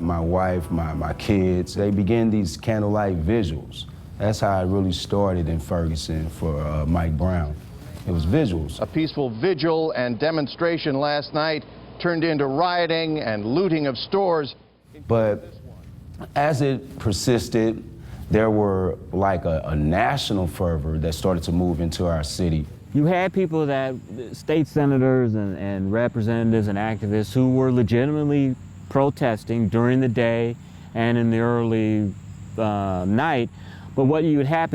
My wife, my kids, they began these candlelight visuals. That's how it really started in Ferguson for Mike Brown. It was visuals. A peaceful vigil and demonstration last night turned into rioting and looting of stores. But as it persisted, there were like a national fervor that started to move into our city. You had people that, state senators and representatives and activists who were legitimately protesting during the day and in the early night. But what you'd have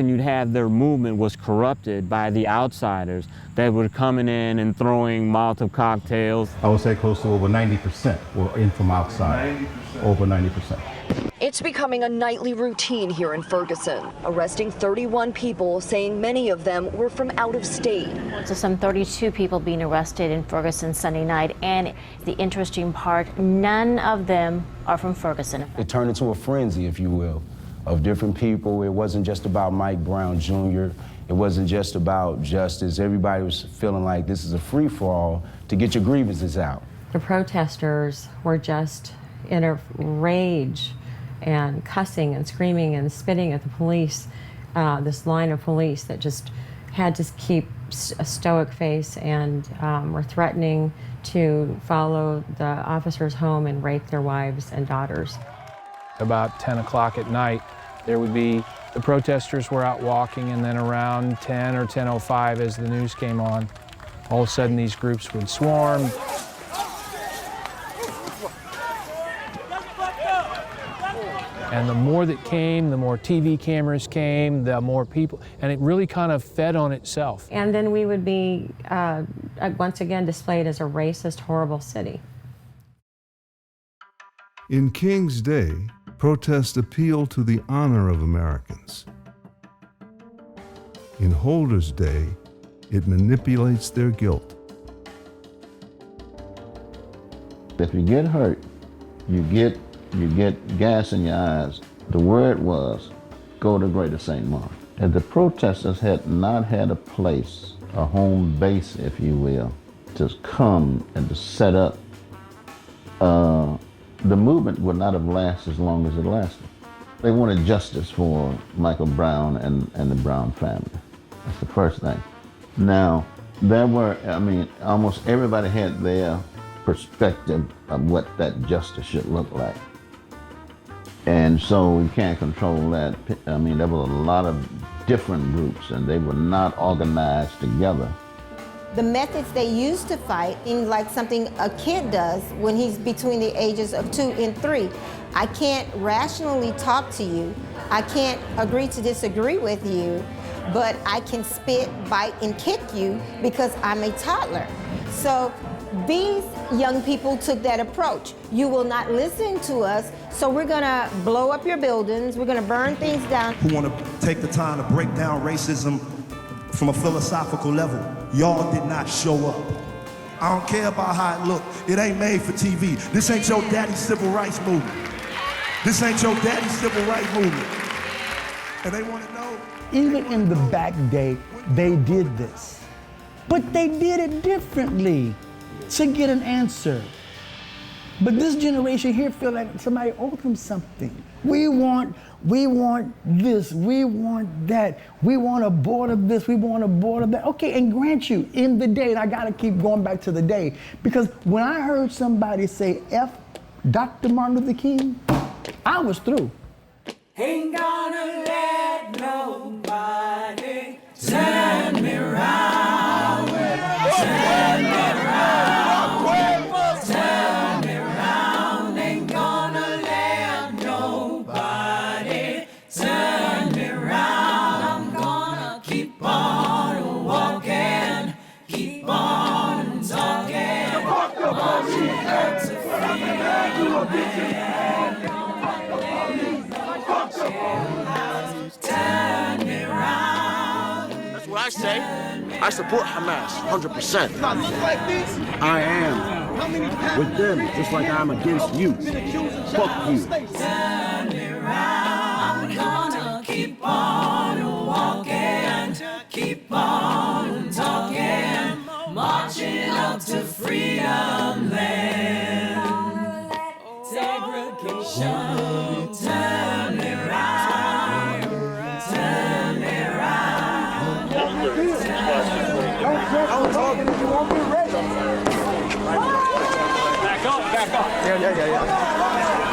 their movement was corrupted by the outsiders that were coming in and throwing Molotov cocktails. I would say close to over 90% were in from outside. 90%. Over 90%. It's becoming a nightly routine here in Ferguson, arresting 31 people, saying many of them were from out of state. So some 32 people being arrested in Ferguson Sunday night, and the interesting part, none of them are from Ferguson. It turned into a frenzy, if you will, of different people. It wasn't just about Mike Brown Jr. It wasn't just about justice. Everybody was feeling like this is a free-for-all to get your grievances out. The protesters were just in a rage and cussing and screaming and spitting at the police, this line of police that just had to keep a stoic face and were threatening to follow the officers home and rape their wives and daughters. About 10 o'clock at night, there would be, the protesters were out walking, and then around 10 or 10:05 as the news came on, all of a sudden these groups would swarm. And the more that came, the more TV cameras came, the more people, and it really kind of fed on itself. And then we would be, once again, displayed as a racist, horrible city. In King's Day, protest appealed to the honor of Americans. In Holder's Day, it manipulates their guilt. If you get hurt, you get gas in your eyes. The word was, go to Greater St. Mark. And the protesters had not had a place, a home base, if you will, to come and to set up. The movement would not have lasted as long as it lasted. They wanted justice for Michael Brown and the Brown family. That's the first thing. Now, there were, almost everybody had their perspective of what that justice should look like. And so we can't control that. There were a lot of different groups, and they were not organized together. The methods they use to fight seem like something a kid does when he's between the ages of 2 and 3. I can't rationally talk to you. I can't agree to disagree with you, but I can spit, bite, and kick you because I'm a toddler. So these young people took that approach. You will not listen to us, so we're gonna blow up your buildings, we're gonna burn things down. Who wanna take the time to break down racism from a philosophical level. Y'all did not show up. I don't care about how it look. It ain't made for TV. This ain't your daddy's civil rights movement. This ain't your daddy's civil rights movement. And they wanna know. Even in the back day, they did this. But they did it differently to get an answer. But this generation here feel like somebody owed them something. We want this, we want that, we want a board of this, we want a board of that. Okay, and grant you, in the day, and I gotta keep going back to the day, because when I heard somebody say F Dr. Martin Luther King, I was through. Ain't gonna let nobody turn me around, turn me around. That's what I say. I support Hamas 100%. I look like this? I am with them, just like I'm against you. Fuck you. Turn me around. I'm gonna keep on walking, keep on talking, marching up to freedom land. Segregation. Turn me round, turn me round. Don't talk if you won't be ready. Back up, back up. Yeah.